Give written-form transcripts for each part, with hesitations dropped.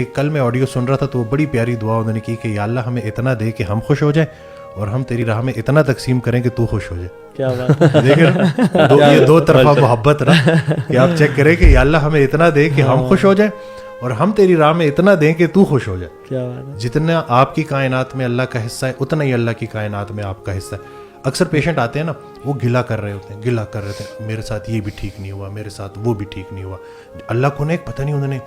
کل میں آڈیو سن رہا تھا تو وہ بڑی پیاری دعا انہوں نے کی کہ یا اللہ ہمیں اتنا دے کہ ہم خوش ہو جائیں اور ہم تیری راہ میں اتنا تقسیم کریں کہ تو خوش ہو جائے. کیا بات ہے. دیکھیں یہ دو طرفہ محبت نا کہ آپ چیک کریں کہ یا اللہ ہمیں اتنا دے کہ ہم خوش ہو جائیں اور ہم تیری راہ میں اتنا دیں کہ تو خوش ہو جائے. کیا بات ہے. جتنا آپ کی کائنات میں اللہ کا حصہ ہے اتنا ہی اللہ کی کائنات میں آپ کا حصہ ہے. اکثر پیشنٹ آتے ہیں نا وہ گلا کر رہے ہوتے ہیں, گلا کر رہے تھے میرے ساتھ یہ بھی ٹھیک نہیں ہوا, میرے ساتھ وہ بھی ٹھیک نہیں ہوا, اللہ کو نہیں پتہ نہیں انہوں نے.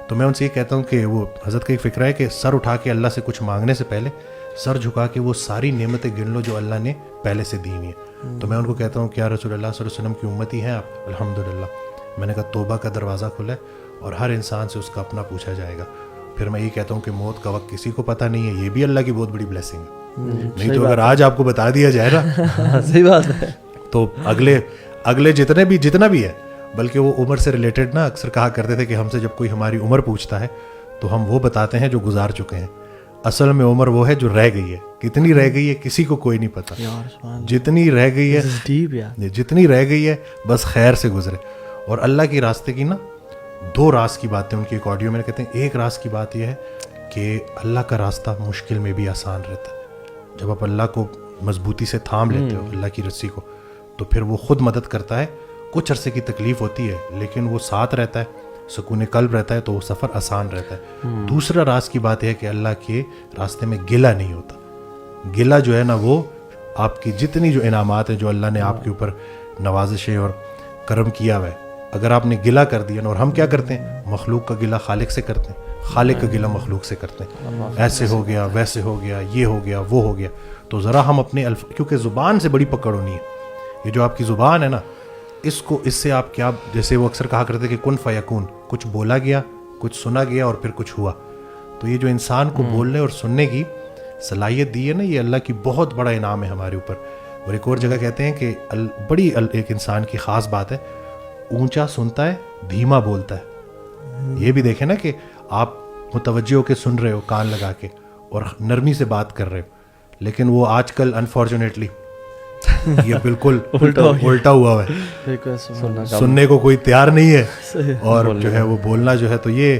تو میں ان سے یہ کہتا ہوں کہ وہ حضرت کا ایک فکرہ ہے کہ سر اٹھا کے اللہ سے کچھ مانگنے سے پہلے سر جھکا کے وہ ساری نعمتیں گن لو جو اللہ نے پہلے سے دی ہوئی ہیں. تو میں ان کو کہتا ہوں کہ یا رسول اللہ صلی اللہ علیہ وسلم کی امتی ہیں آپ, الحمدللہ. میں نے کہا توبہ کا دروازہ کھلا ہے اور ہر انسان سے اس کا اپنا پوچھا جائے گا. پھر میں یہ کہتا ہوں کہ موت کا وقت کسی کو پتہ نہیں ہے, یہ بھی اللہ کی بہت بڑی بلیسنگ ہے. نہیں تو اگر آج آپ کو بتا دیا جائے نا صحیح بات ہے تو اگلے جتنا بھی ہے, بلکہ وہ عمر سے ریلیٹڈ نا اکثر کہا کرتے تھے کہ ہم سے جب کوئی ہماری عمر پوچھتا ہے تو ہم وہ بتاتے ہیں جو گزار چکے ہیں. اصل میں عمر وہ ہے جو رہ گئی ہے. کتنی رہ گئی ہے کسی کو کوئی نہیں پتا. جتنی رہ گئی ہے بس خیر سے گزرے. اور اللہ کے راستے کی نا دو راز کی باتیں ان کی ایک آڈیو میں کہتے ہیں. ایک راز کی بات یہ ہے کہ اللہ کا راستہ مشکل میں بھی آسان رہتا ہے. جب آپ اللہ کو مضبوطی سے تھام لیتے ہو اللہ کی رسی کو تو پھر وہ خود مدد کرتا ہے. کچھ عرصے کی تکلیف ہوتی ہے لیکن وہ ساتھ رہتا ہے, سکون قلب رہتا ہے, تو وہ سفر آسان رہتا ہے. دوسرا راز کی بات یہ ہے کہ اللہ کے راستے میں گلہ نہیں ہوتا. گلہ جو ہے نا وہ آپ کی جتنی جو انعامات ہیں جو اللہ نے آپ کے اوپر نوازشیں اور کرم کیا ہوا ہے, اگر آپ نے گلہ کر دیا نا, اور ہم کیا کرتے ہیں مخلوق کا گلہ خالق سے کرتے ہیں, خالق کا گلہ مخلوق سے کرتے ہیں. ایسے ہو گیا, ویسے ہو گیا, یہ ہو گیا, وہ ہو گیا. تو ذرا ہم اپنے کیونکہ زبان سے بڑی پکڑ ہونی ہے. یہ جو آپ کی زبان ہے نا اس سے آپ کیا, جیسے وہ اکثر کہا کرتے کہ کن فیکون, کچھ بولا گیا, کچھ سنا گیا اور پھر کچھ ہوا. تو یہ جو انسان کو بولنے اور سننے کی صلاحیت دی ہے نا, یہ اللہ کی بہت بڑا انعام ہے ہمارے اوپر. اور ایک اور جگہ کہتے ہیں کہ بڑی ایک انسان کی خاص بات ہے, اونچا سنتا ہے دھیما بولتا ہے. یہ بھی دیکھیں نا کہ آپ متوجہ ہو کے سن رہے ہو کان لگا کے اور نرمی سے بات کر رہے ہو, لیکن وہ آج کل انفارچونیٹلی یہ بالکل الٹا ہوا ہے. سننے کو کوئی تیار نہیں ہے اور جو ہے وہ بولنا جو ہے. تو یہ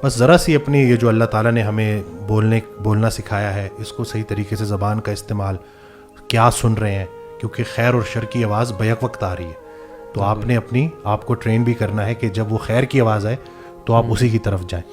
بس ذرا سی اپنی یہ جو اللہ تعالیٰ نے ہمیں بولنا سکھایا ہے, اس کو صحیح طریقے سے زبان کا استعمال, کیا سن رہے ہیں, کیونکہ خیر اور شر کی آواز بیک وقت آ رہی ہے. تو آپ نے آپ کو ٹرین بھی کرنا ہے کہ جب وہ خیر کی آواز آئے تو آپ اسی کی طرف جائیں.